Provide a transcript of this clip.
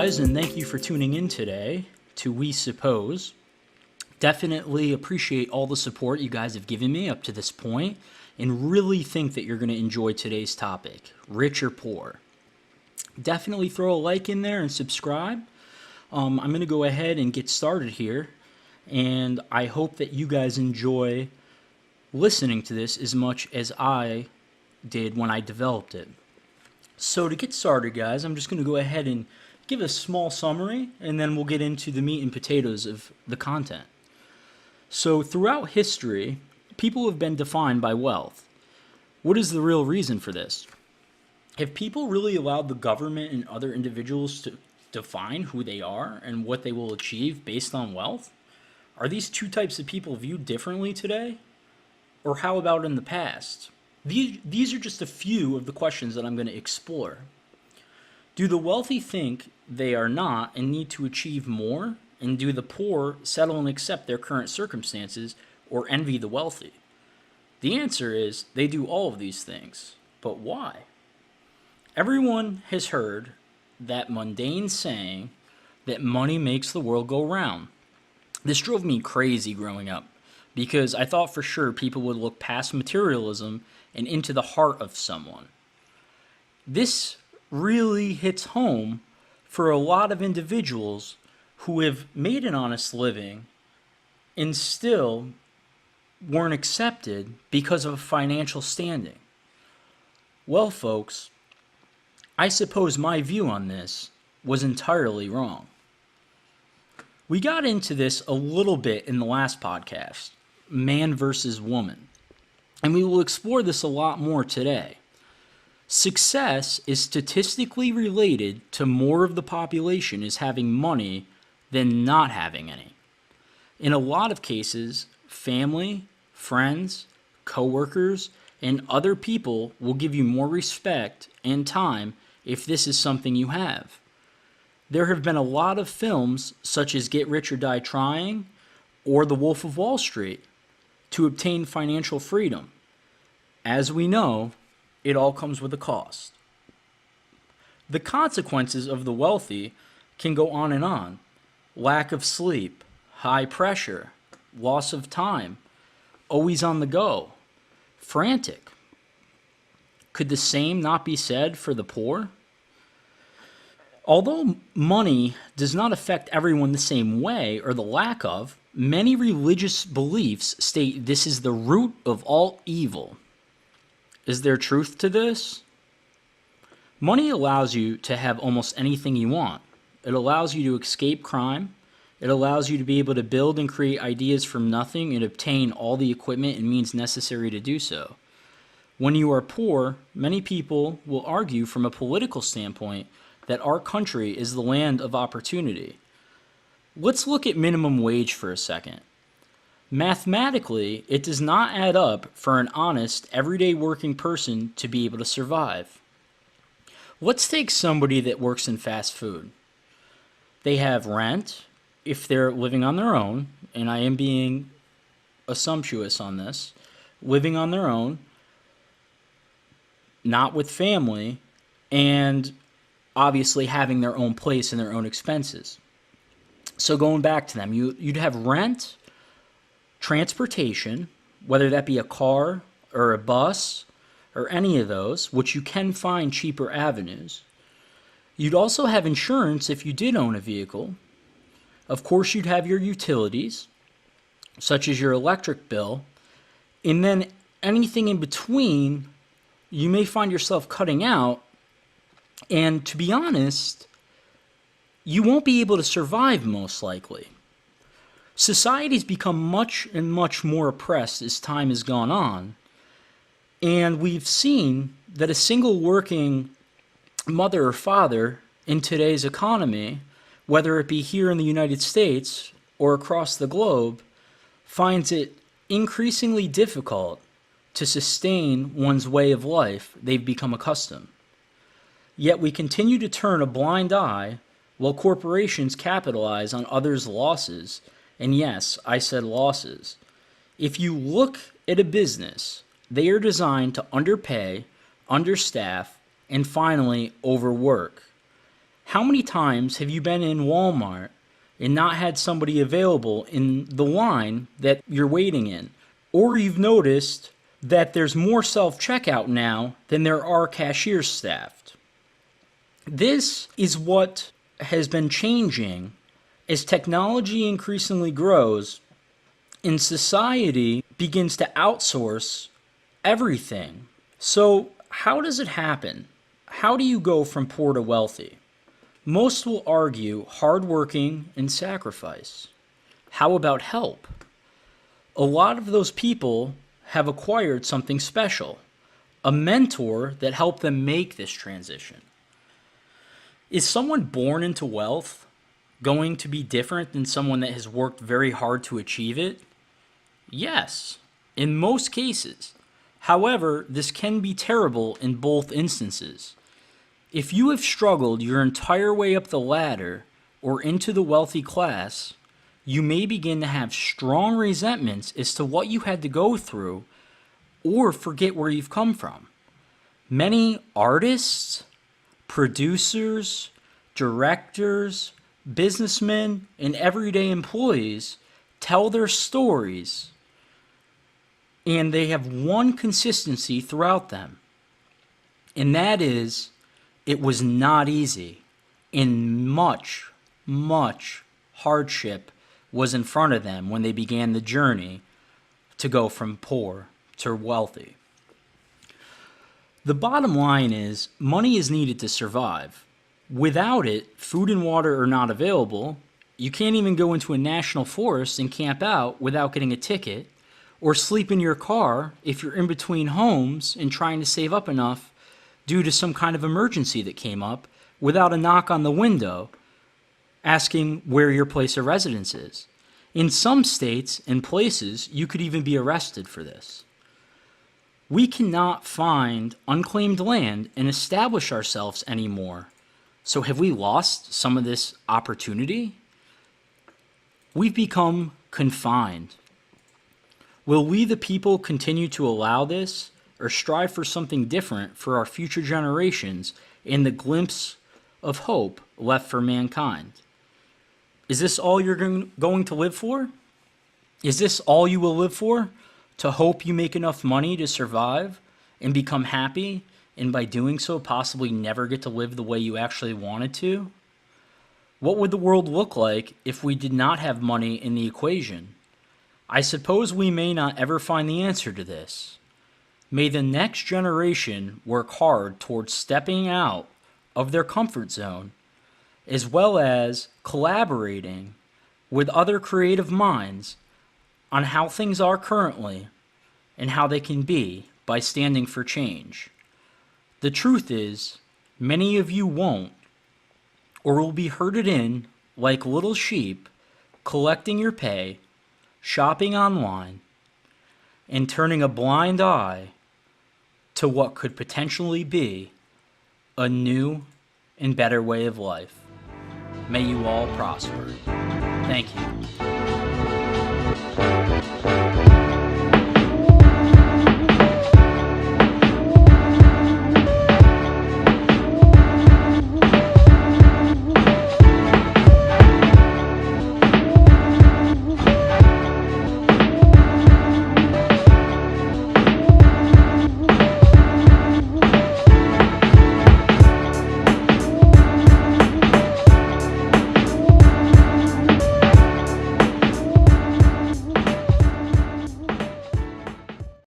guys, and thank you for tuning in today to We Suppose. Definitely appreciate all the support you guys have given me up to this point, and really think that you're going to enjoy today's topic, rich or poor. Definitely throw a like in there and subscribe. I'm going to go ahead and get started here, and I hope that you guys enjoy listening to this as much as I did when I developed it. So to get started, guys, I'm just going to go ahead and give a small summary, and then we'll get into the meat and potatoes of the content. So throughout history, people have been defined by wealth. What is the real reason for this? Have people really allowed the government and other individuals to define who they are and what they will achieve based on wealth? Are these two types of people viewed differently today? Or how about in the past? These are just a few of the questions that I'm going to explore. Do the wealthy think they are not and need to achieve more? And do the poor settle and accept their current circumstances or envy the wealthy? The answer is they do all of these things. But why? Everyone has heard that mundane saying that money makes the world go round. This drove me crazy growing up because I thought for sure people would look past materialism and into the heart of someone. This really hits home for a lot of individuals who have made an honest living and still weren't accepted because of financial standing. Well, folks, I suppose my view on this was entirely wrong. We got into this a little bit in the last podcast, man versus woman, and we will explore this a lot more today. Success is statistically related to more of the population is having money than not having any. In a lot of cases, family, friends, coworkers, and other people will give you more respect and time if this is something you have. There have been a lot of films such as Get Rich or Die Trying or The Wolf of Wall Street to obtain financial freedom. As we know, it all comes with a cost. The consequences of the wealthy can go on and on. Lack of sleep, high pressure, loss of time, always on the go, frantic. Could the same not be said for the poor? Although money does not affect everyone the same way, or the lack of, many religious beliefs state this is the root of all evil. Is there truth to this? Money allows you to have almost anything you want. It allows you to escape crime. It allows you to be able to build and create ideas from nothing and obtain all the equipment and means necessary to do so. When you are poor, many people will argue from a political standpoint that our country is the land of opportunity. Let's look at minimum wage for a second. Mathematically, it does not add up for an honest, everyday working person to be able to survive. Let's take somebody that works in fast food. They have rent, if they're living on their own, and I am being assumptuous on this, living on their own, not with family, and obviously having their own place and their own expenses. So going back to them, you'd have rent, transportation, whether that be a car or a bus or any of those, which you can find cheaper avenues. You'd also have insurance if you did own a vehicle. Of course, you'd have your utilities, such as your electric bill, and then anything in between you may find yourself cutting out. And to be honest, you won't be able to survive most likely. Society's become much and much more oppressed as time has gone on. And we've seen that a single working mother or father in today's economy, whether it be here in the United States or across the globe, finds it increasingly difficult to sustain one's way of life they've become accustomed. Yet we continue to turn a blind eye while corporations capitalize on others' losses. And yes, I said losses. If you look at a business, they are designed to underpay, understaff, and finally overwork. How many times have you been in Walmart and not had somebody available in the line that you're waiting in? Or you've noticed that there's more self-checkout now than there are cashiers staffed. This is what has been changing as technology increasingly grows and society begins to outsource everything. So how does it happen? How do you go from poor to wealthy? Most will argue hardworking and sacrifice. How about help? A lot of those people have acquired something special, a mentor that helped them make this transition. Is someone born into wealth going to be different than someone that has worked very hard to achieve it? Yes, in most cases. However, this can be terrible in both instances. If you have struggled your entire way up the ladder or into the wealthy class, you may begin to have strong resentments as to what you had to go through or forget where you've come from. Many artists, producers, directors, businessmen, and everyday employees tell their stories, and they have one consistency throughout them, and that is it was not easy, and much, much hardship was in front of them when they began the journey to go from poor to wealthy. The bottom line is money is needed to survive. Without it, food and water are not available. You can't even go into a national forest and camp out without getting a ticket, or sleep in your car if you're in between homes and trying to save up enough due to some kind of emergency that came up without a knock on the window asking where your place of residence is. In some states and places, you could even be arrested for this. We cannot find unclaimed land and establish ourselves anymore. So have we lost some of this opportunity? We've become confined. Will we, the people, continue to allow this or strive for something different for our future generations and the glimpse of hope left for mankind? Is this all you're going to live for? Is this all you will live for? To hope you make enough money to survive and become happy, and by doing so possibly never get to live the way you actually wanted to? What would the world look like if we did not have money in the equation? I suppose we may not ever find the answer to this. May the next generation work hard towards stepping out of their comfort zone, as well as collaborating with other creative minds on how things are currently and how they can be by standing for change. The truth is, many of you won't, or will be herded in like little sheep, collecting your pay, shopping online, and turning a blind eye to what could potentially be a new and better way of life. May you all prosper. Thank you.